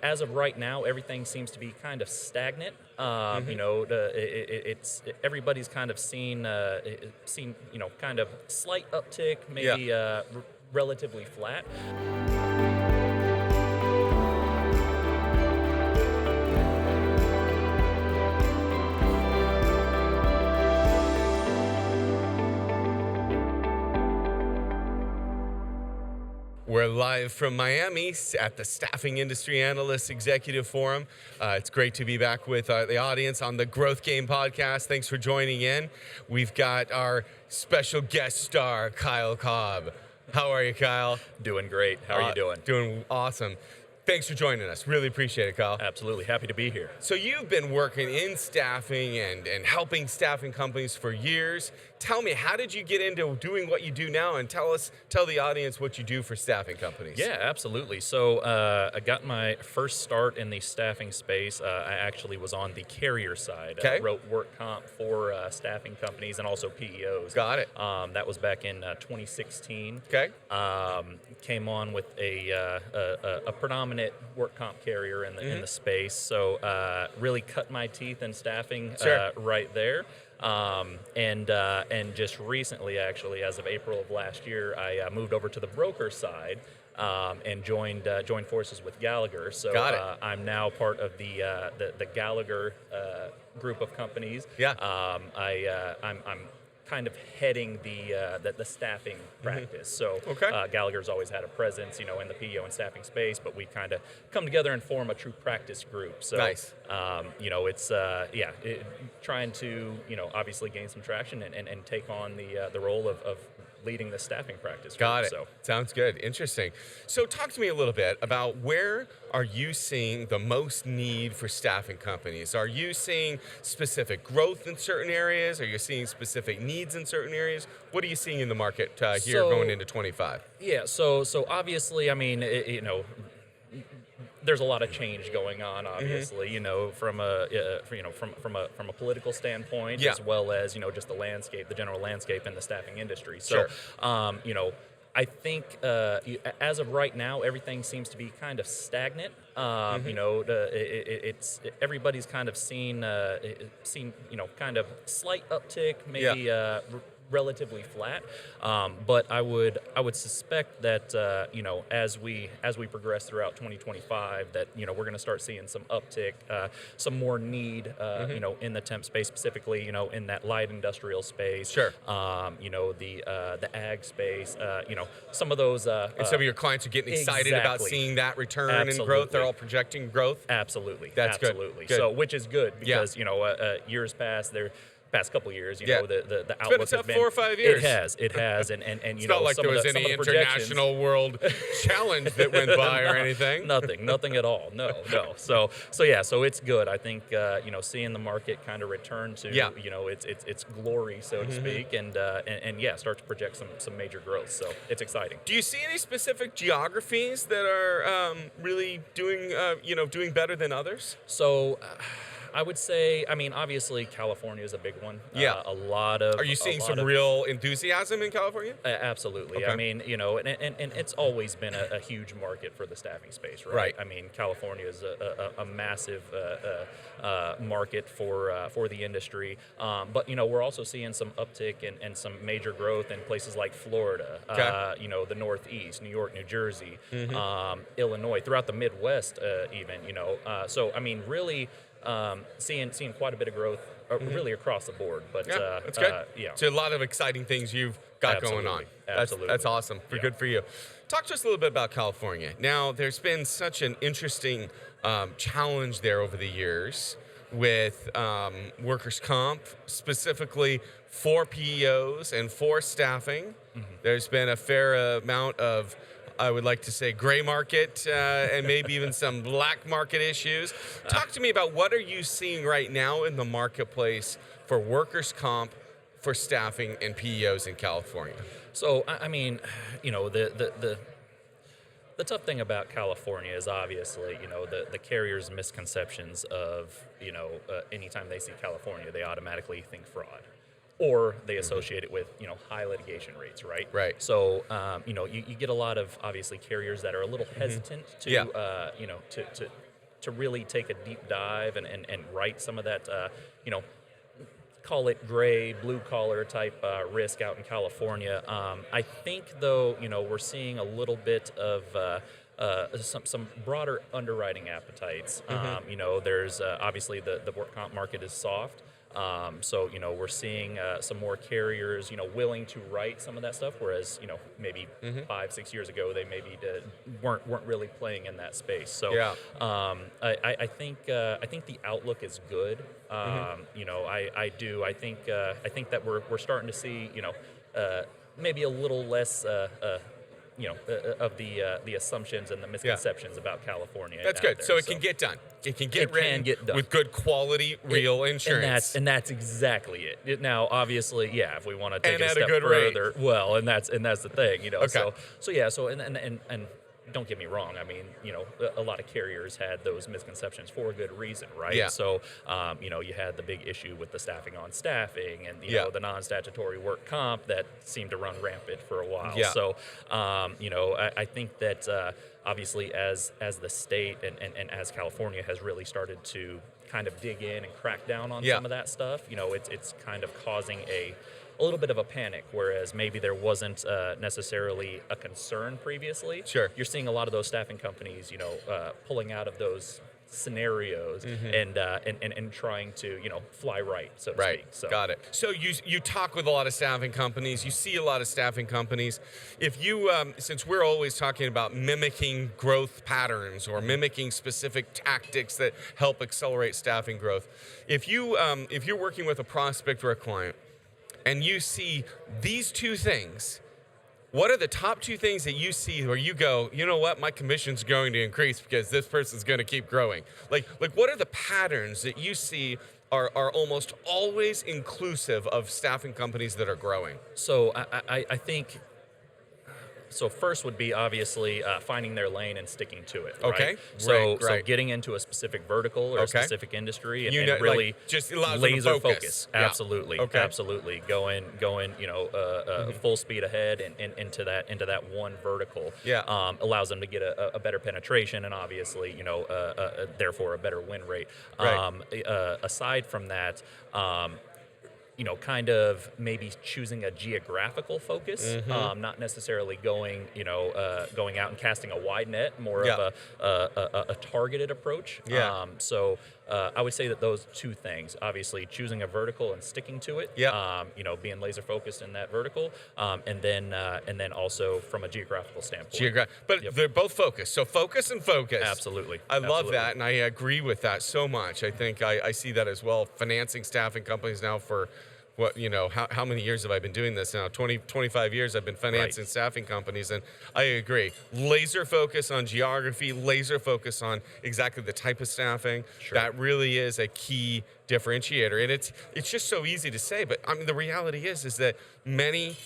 As of right now, everything seems to be kind of stagnant. It's everybody's kind of seen kind of slight uptick, Yeah. maybe relatively flat. We're live from Miami at the Staffing Industry Analysts Executive Forum. It's great to be back with the audience on the Growth Game podcast. Thanks for joining in. We've got our special guest star, Kyle Cobb. How are you, Kyle? Doing great. How are you doing? Doing awesome. Thanks for joining us. Really appreciate it, Kyle. Absolutely. Happy to be here. So you've been working in staffing and helping staffing companies for years. Tell me, how did you get into doing what you do now? And tell the audience what you do for staffing companies. Yeah, absolutely. So I got my first start in the staffing space. I actually was on the carrier side. Okay. Wrote work comp for staffing companies and also PEOs. Got it. That was back in 2016. Okay. Came on with a predominant work comp carrier in the space. So really cut my teeth in staffing Sure. right there. And just recently, actually, as of April of last year, I moved over to the broker side and joined forces with Gallagher. So Got it. I'm now part of the Gallagher group of companies. Yeah. I'm kind of heading the staffing practice. So Okay. Gallagher's always had a presence, in the PEO and staffing space, but we kind of come together and form a true practice group. So Nice. It's trying to obviously gain some traction and take on the role of leading the staffing practice group. Got it. So Sounds good. Interesting. So talk to me a little bit about where are you seeing the most need for staffing companies? Are you seeing specific growth in certain areas? Are you seeing specific needs in certain areas? What are you seeing in the market here going into 25? Yeah, so obviously, I mean, there's a lot of change going on, obviously, from a political standpoint, Yeah. as well as just the general landscape in the staffing industry. So, Sure. I think as of right now, everything seems to be kind of stagnant. It's everybody's kind of seen kind of slight uptick, maybe relatively flat. But I would suspect that as we progress throughout 2025, that we're going to start seeing some uptick, some more need in the temp space, specifically in that light industrial space. Sure. The ag space. Some of those. And some of your clients are getting excited about Exactly. seeing that return and growth. Absolutely. They're all projecting growth. Absolutely. That's good. Absolutely. Good. So, which is good Yeah. because years past past couple years, Yeah. the It's been a outlook has tough been 4 or 5 years. It has, and It's not like some there of was the, some any of the projections- international world challenge that went by or anything. Nothing at all. No. So it's good. I think seeing the market kind of return to Yeah. its glory, so to speak, and start to project some major growth. So it's exciting. Do you see any specific geographies that are really doing better than others? So. I would say, obviously California is a big one. Yeah. A lot of. Are you seeing some real enthusiasm in California? Absolutely. Okay. I mean, and it's always been a huge market for the staffing space, right? Right. I mean, California is a massive market for the industry. But, we're also seeing some uptick and some major growth in places like Florida, Okay. the Northeast, New York, New Jersey, Illinois, throughout the Midwest even, So, I mean, really seeing quite a bit of growth really across the board. But Yeah, that's good. yeah. So a lot of exciting things you've got going on. Absolutely. That's awesome. Yeah. Good for you. Talk to us a little bit about California. Now, there's been such an interesting challenge there over the years with workers' comp, specifically for PEOs and for staffing. There's been a fair amount of, I would like to say, gray market and maybe even some black market issues. Talk to me about what are you seeing right now in the marketplace for workers' comp, for staffing, and PEOs in California? So, I mean, the tough thing about California is obviously, the carriers' misconceptions of, anytime they see California, they automatically think fraud. Or they associate it with, high litigation rates, right? Right. So, you get a lot of, obviously, carriers that are a little hesitant to, Yeah. to to really take a deep dive and write some of that, you know, call it gray, blue collar type risk out in California. I think, though, you know, we're seeing a little bit of some broader underwriting appetites. You know, there's obviously the work comp market is soft. So, you know, we're seeing some more carriers, you know, willing to write some of that stuff, whereas, you know, maybe 5-6 years ago they maybe weren't really playing in that space. So, I think the outlook is good. You know, I think that we're starting to see, you know, maybe a little less. You know, of the assumptions and the misconceptions about California. That's good. So it can get done. It can get written with good quality, real insurance. And that's exactly it. Now, obviously, yeah, if we want to take and it a at step a good further, rate. well, and that's the thing, you know. Okay. So yeah, so and don't get me wrong. I mean, you know, a lot of carriers had those misconceptions for a good reason, right? Yeah. So, you know, you had the big issue with the staffing on staffing and, you know, the non-statutory work comp that seemed to run rampant for a while. Yeah. So, you know, I think that obviously as the state and as California has really started to kind of dig in and crack down on some of that stuff, you know, it's kind of causing a little bit of a panic, whereas maybe there wasn't necessarily a concern previously. Sure. You're seeing a lot of those staffing companies, you know, pulling out of those scenarios and trying to, you know, fly right, so to speak. So. Got it. So you talk with a lot of staffing companies. You see a lot of staffing companies. If you, since we're always talking about mimicking growth patterns or mimicking specific tactics that help accelerate staffing growth, if you're working with a prospect or a client, and you see these two things, what are the top two things that you see where you go, you know what, my commission's going to increase because this person's going to keep growing? Like what are the patterns that you see are almost always inclusive of staffing companies that are growing? So I think... So first would be obviously finding their lane and sticking to it. Right? Okay. So right. getting into a specific vertical or a specific industry and, like, really just allows laser them to focus. Yeah. Absolutely. Okay. Absolutely. Going. You know, full speed ahead and into that one vertical. Yeah. Allows them to get a better penetration and obviously, you know, therefore a better win rate. Right. Aside from that. You know, kind of maybe choosing a geographical focus, not necessarily going out and casting a wide net, more of a targeted approach. Yeah. So I would say that those two things, obviously choosing a vertical and sticking to it, Yeah. You know, being laser focused in that vertical, and then also from a geographical standpoint. But they're both focused. So focus and focus. Absolutely. I love that, and I agree with that so much. I think I see that as well. Financing staffing companies now for what, you know, how many years have I been doing this now? 25 years I've been financing staffing companies, and I agree. Laser focus on geography, laser focus on exactly the type of staffing. Sure. That really is a key differentiator. And it's just so easy to say, but I mean the reality is that many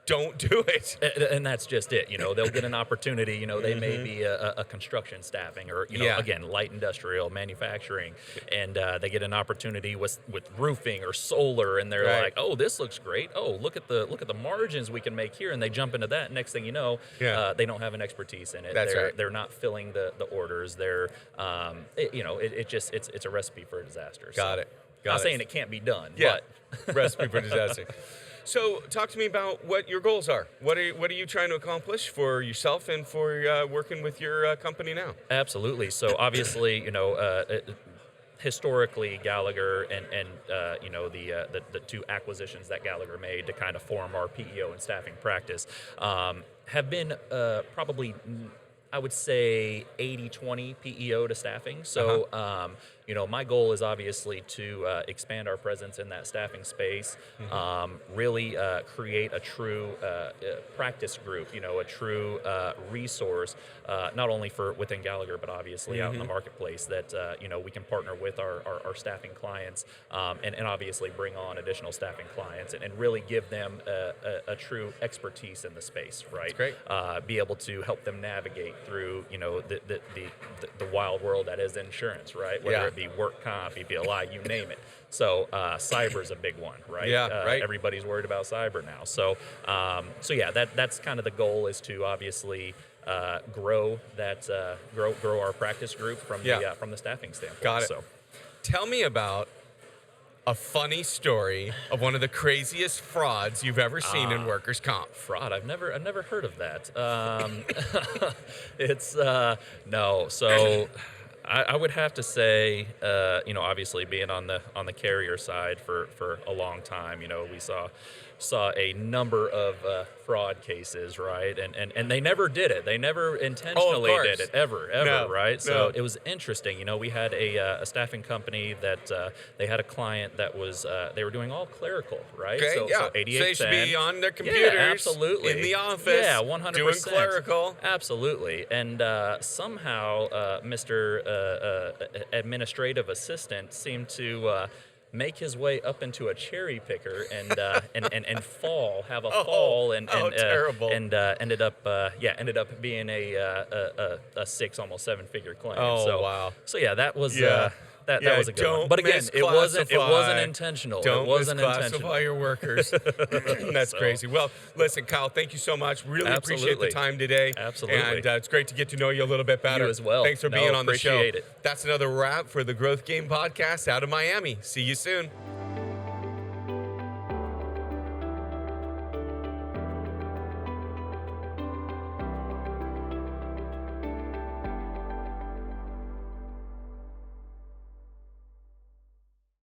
don't do it. And that's just it. You know, they'll get an opportunity. You know, they may be a construction staffing or, you know, again, light industrial, manufacturing, and they get an opportunity with roofing or solar, and they're like, oh, this looks great. Oh, look at the margins we can make here, and they jump into that. Next thing you know, they don't have an expertise in it. That's right. They're not filling the orders. They're, you know, it's a recipe for a disaster. Got it. Not saying it can't be done, Yeah. but Recipe for disaster. So talk to me about what your goals are. What are you trying to accomplish for yourself and for working with your company now? Absolutely. So obviously, you know, historically Gallagher and you know, the two acquisitions that Gallagher made to kind of form our PEO and staffing practice have been probably, I would say, 80-20 PEO to staffing. So, you know, my goal is obviously to expand our presence in that staffing space, really create a true practice group, you know, a true resource, not only for within Gallagher, but obviously out in the marketplace that, you know, we can partner with our staffing clients and obviously bring on additional staffing clients and really give them a true expertise in the space, right? That's great. Be able to help them navigate through, you know, the wild world that is insurance, right? Whether it be work comp, EPLI, you name it. So cyber is a big one, right? Yeah, right. Everybody's worried about cyber now. So yeah, that's kind of the goal, is to obviously grow that grow our practice group from the staffing standpoint. Got it. So, Tell me about a funny story of one of the craziest frauds you've ever seen in workers' comp. fraud. I've never heard of that. It's no. So I would have to say, obviously being on the carrier side for a long time, we saw a number of fraud cases, right? And they never did it. They never intentionally did it, ever, No, right? So no. it was interesting. We had a staffing company that they had a client that was they were doing all clerical, right? Okay, So So they 8810. should be on their computers, absolutely. in the office, Yeah, 100%. doing clerical. Absolutely. And somehow Mr. Administrative Assistant seemed to make his way up into a cherry picker and have a fall and terrible. and ended up being a six, almost seven-figure claim. Oh, wow. So yeah, that was Yeah. that Yeah, was a good one. don't But again, it wasn't misclassify. intentional. Don't It wasn't misclassify intentional. your workers. That's So- crazy. Well, listen, Kyle, thank you so much. Really appreciate the Absolutely. time today. Absolutely. And it's great to get to know you a little bit better. You as well. Thanks for No, being on the show. appreciate it. That's another wrap for the Growth Game podcast out of Miami. See you soon.